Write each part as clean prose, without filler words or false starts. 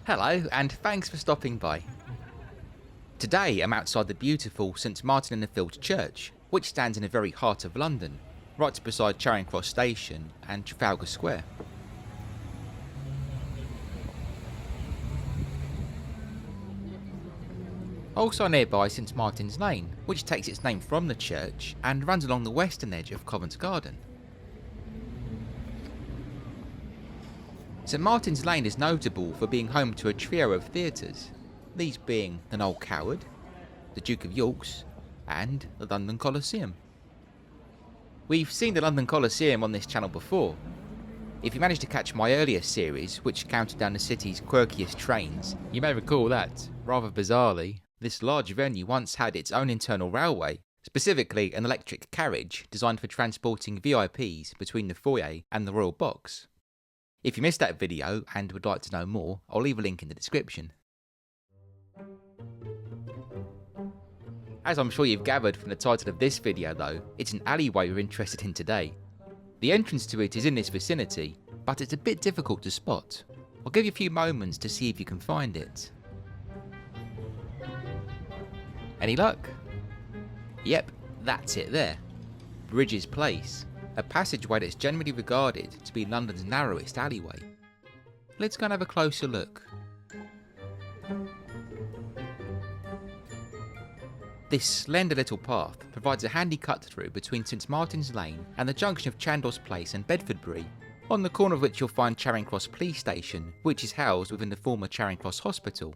Hello, and thanks for stopping by. Today I'm outside the beautiful St Martin in the Fields Church, which stands in the very heart of London, right beside Charing Cross Station and Trafalgar Square. Also nearby is St Martin's Lane, which takes its name from the church and runs along the western edge of Covent Garden. St Martin's Lane is notable for being home to a trio of theatres, these being the Noel Coward, the Duke of York's, and the London Coliseum. We've seen the London Coliseum on this channel before. If you managed to catch my earlier series, which counted down the city's quirkiest trains, you may recall that, rather bizarrely, this large venue once had its own internal railway, specifically an electric carriage designed for transporting VIPs between the foyer and the Royal Box. If you missed that video and would like to know more, I'll leave a link in the description. As I'm sure you've gathered from the title of this video though, it's an alleyway we're interested in today. The entrance to it is in this vicinity, but it's a bit difficult to spot. I'll give you a few moments to see if you can find it. Any luck? Yep, that's it there. Brydges Place, a passageway that's generally regarded to be London's narrowest alleyway. Let's go and have a closer look. This slender little path provides a handy cut through between St Martin's Lane and the junction of Chandos Place and Bedfordbury, on the corner of which you'll find Charing Cross Police Station, which is housed within the former Charing Cross Hospital.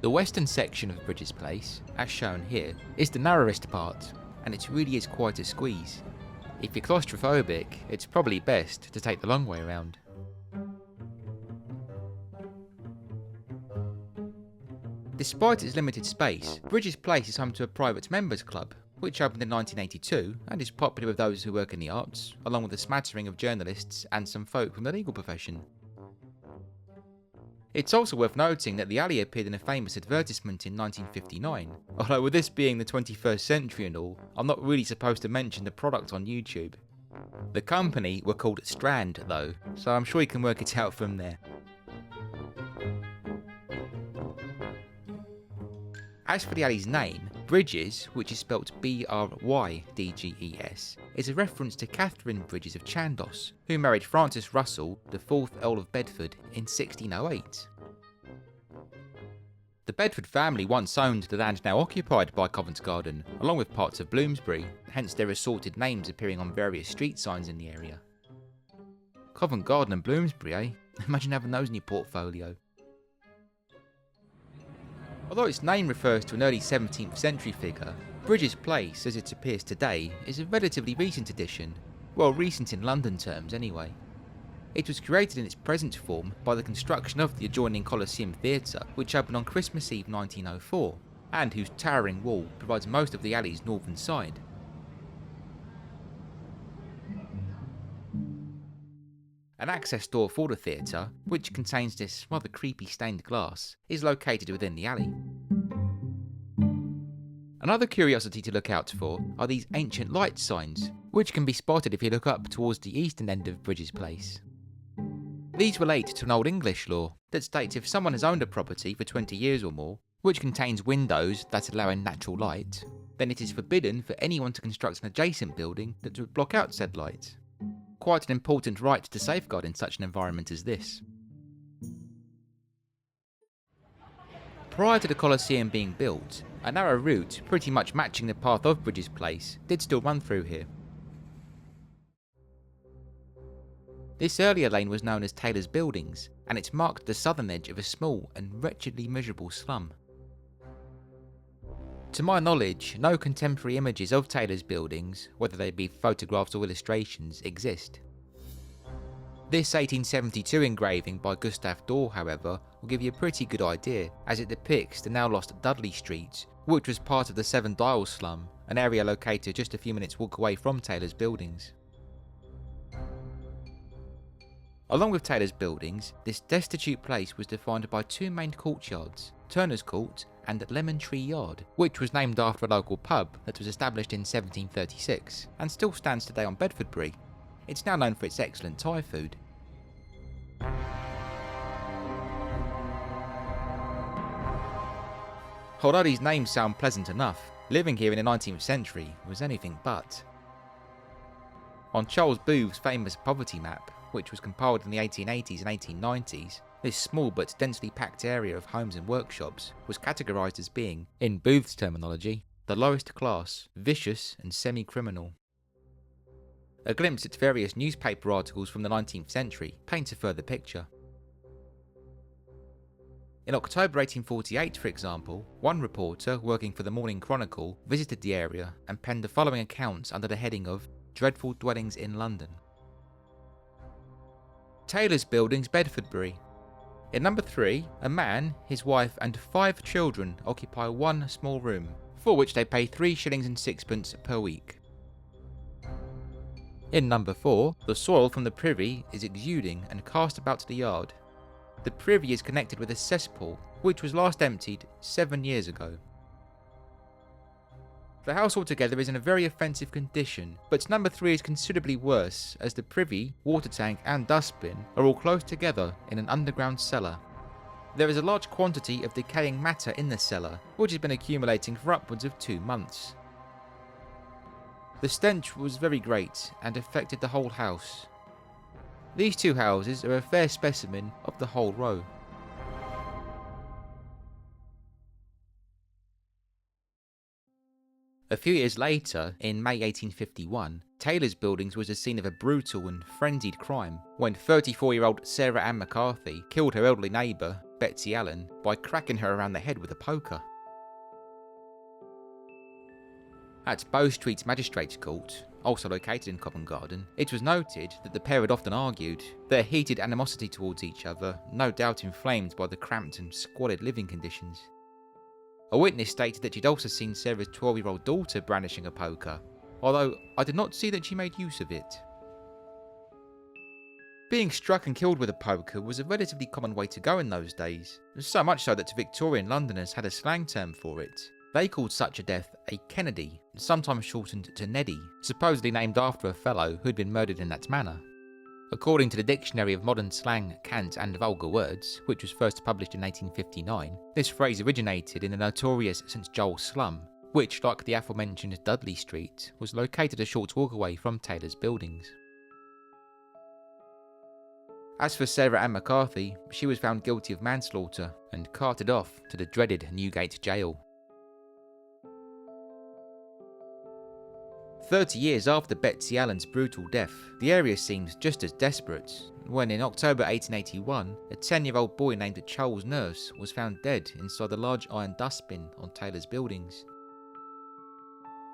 The western section of Brydges Place, as shown here, is the narrowest part, and it really is quite a squeeze. If you're claustrophobic, it's probably best to take the long way around. Despite its limited space, Brydges Place is home to a private members club, which opened in 1982 and is popular with those who work in the arts, along with a smattering of journalists and some folk from the legal profession. It's also worth noting that the alley appeared in a famous advertisement in 1959, although with this being the 21st century and all, I'm not really supposed to mention the product on YouTube. The company were called Strand though, so I'm sure you can work it out from there. As for the alley's name, Brydges, which is spelt Brydges, is a reference to Catherine Brydges of Chandos, who married Francis Russell, the 4th Earl of Bedford, in 1608. The Bedford family once owned the land now occupied by Covent Garden, along with parts of Bloomsbury, hence their assorted names appearing on various street signs in the area. Covent Garden and Bloomsbury, eh? Imagine having those in your portfolio. Although its name refers to an early 17th century figure, Brydges Place, as it appears today, is a relatively recent addition, well recent in London terms anyway. It was created in its present form by the construction of the adjoining Coliseum Theatre, which opened on Christmas Eve 1904, and whose towering wall provides most of the alley's northern side. An access door for the theatre, which contains this rather creepy stained glass, is located within the alley. Another curiosity to look out for are these ancient light signs, which can be spotted if you look up towards the eastern end of Brydges Place. These relate to an Old English law that states if someone has owned a property for 20 years or more, which contains windows that allow in natural light, then it is forbidden for anyone to construct an adjacent building that would block out said light. Quite an important right to safeguard in such an environment as this. Prior to the Coliseum being built, a narrow route, pretty much matching the path of Brydges Place, did still run through here. This earlier lane was known as Taylor's Buildings, and it marked the southern edge of a small and wretchedly miserable slum. To my knowledge, no contemporary images of Taylor's Buildings, whether they be photographs or illustrations, exist. This 1872 engraving by Gustave Doré, however, will give you a pretty good idea, as it depicts the now lost Dudley Street, which was part of the Seven Dials slum, an area located just a few minutes walk away from Taylor's Buildings. Along with Taylor's Buildings, this destitute place was defined by two main courtyards, Turner's Court and Lemon Tree Yard, which was named after a local pub that was established in 1736 and still stands today on Bedfordbury. It's now known for its excellent Thai food. Although these names sound pleasant enough, living here in the 19th century was anything but. On Charles Booth's famous poverty map, which was compiled in the 1880s and 1890s, this small but densely packed area of homes and workshops was categorised as being, in Booth's terminology, the lowest class, vicious and semi-criminal. A glimpse at various newspaper articles from the 19th century paints a further picture. In October 1848, for example, one reporter working for the Morning Chronicle visited the area and penned the following accounts under the heading of Dreadful Dwellings in London. Taylor's Buildings, Bedfordbury. In number 3, a man, his wife and 5 children occupy one small room, for which they pay 3 shillings and 6pence per week. In number 4, the soil from the privy is exuding and cast about the yard. The privy is connected with a cesspool, which was last emptied 7 years ago. The house altogether is in a very offensive condition, but number 3 is considerably worse, as the privy, water tank and dustbin are all close together in an underground cellar. There is a large quantity of decaying matter in the cellar, which has been accumulating for upwards of 2 months. The stench was very great and affected the whole house. These 2 houses are a fair specimen of the whole row. A few years later, in May 1851, Taylor's Buildings was the scene of a brutal and frenzied crime when 34-year-old Sarah Ann McCarthy killed her elderly neighbour, Betsy Allen, by cracking her around the head with a poker. At Bow Street Magistrates Court, also located in Covent Garden, it was noted that the pair had often argued, their heated animosity towards each other no doubt inflamed by the cramped and squalid living conditions. A witness stated that she'd also seen Sarah's 12-year-old daughter brandishing a poker, although I did not see that she made use of it. Being struck and killed with a poker was a relatively common way to go in those days, so much so that Victorian Londoners had a slang term for it. They called such a death a Kennedy, sometimes shortened to Neddy, supposedly named after a fellow who'd been murdered in that manner. According to the Dictionary of Modern Slang, Cant and Vulgar Words, which was first published in 1859, this phrase originated in the notorious St Giles slum, which, like the aforementioned Dudley Street, was located a short walk away from Taylor's Buildings. As for Sarah Ann McCarthy, she was found guilty of manslaughter and carted off to the dreaded Newgate Jail. 30 years after Betsy Allen's brutal death, the area seems just as desperate, when in October 1881, a 10-year-old boy named Charles Nurse was found dead inside the large iron dustbin on Taylor's Buildings.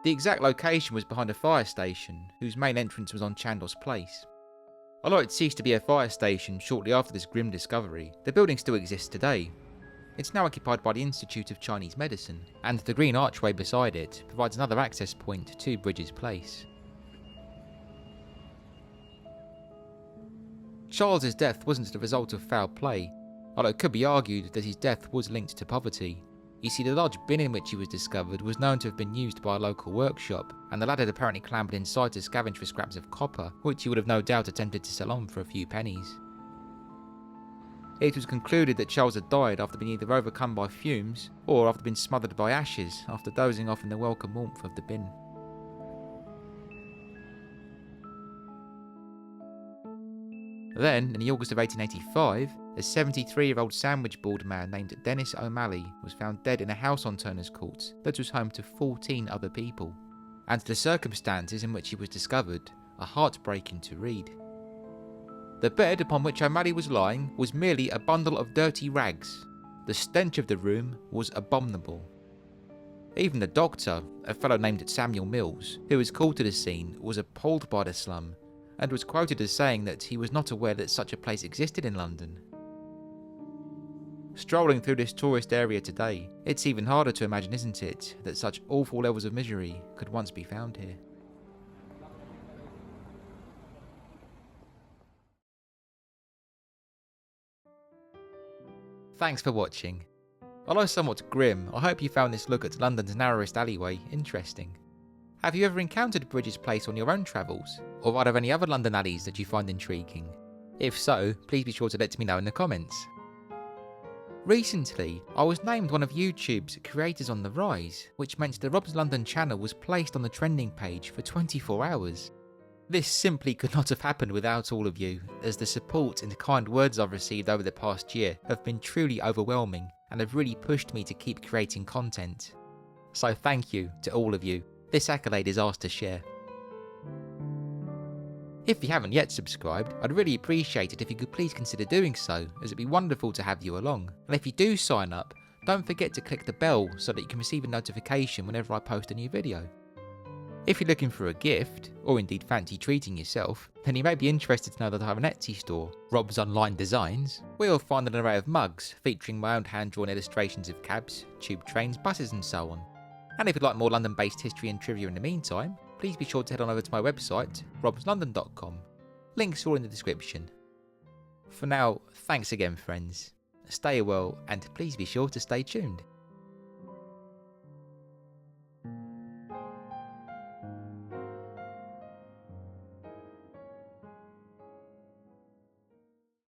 The exact location was behind a fire station, whose main entrance was on Chandos Place. Although it ceased to be a fire station shortly after this grim discovery, the building still exists today. It's now occupied by the Institute of Chinese Medicine, and the green archway beside it provides another access point to Brydges Place. Charles's death wasn't the result of foul play, although it could be argued that his death was linked to poverty. You see, the large bin in which he was discovered was known to have been used by a local workshop, and the lad had apparently clambered inside to scavenge for scraps of copper, which he would have no doubt attempted to sell on for a few pennies. It was concluded that Charles had died after being either overcome by fumes or after being smothered by ashes after dozing off in the welcome warmth of the bin. Then, in the August of 1885, a 73-year-old sandwich board man named Dennis O'Malley was found dead in a house on Turner's Court that was home to 14 other people, and the circumstances in which he was discovered are heartbreaking to read. The bed upon which O'Malley was lying was merely a bundle of dirty rags. The stench of the room was abominable. Even the doctor, a fellow named Samuel Mills, who was called to the scene, was appalled by the slum, and was quoted as saying that he was not aware that such a place existed in London. Strolling through this tourist area today, it's even harder to imagine, isn't it, that such awful levels of misery could once be found here. Thanks for watching. Although somewhat grim, I hope you found this look at London's narrowest alleyway interesting. Have you ever encountered Brydges Place on your own travels? Or are there any other London alleys that you find intriguing? If so, please be sure to let me know in the comments. Recently, I was named one of YouTube's Creators on the Rise, which meant the Robslondon channel was placed on the trending page for 24 hours. This simply could not have happened without all of you, as the support and kind words I've received over the past year have been truly overwhelming and have really pushed me to keep creating content. So thank you to all of you. This accolade is ours to share. If you haven't yet subscribed, I'd really appreciate it if you could please consider doing so, as it'd be wonderful to have you along. And if you do sign up, don't forget to click the bell so that you can receive a notification whenever I post a new video. If you're looking for a gift, or indeed fancy treating yourself, then you may be interested to know that I have an Etsy store, robsonlinedesigns, where you'll find an array of mugs featuring my own hand-drawn illustrations of cabs, tube trains, buses and so on. And if you'd like more London-based history and trivia in the meantime, please be sure to head on over to my website, robsonlinedesigns.com. Links are all in the description. For now, thanks again friends. Stay well and please be sure to stay tuned.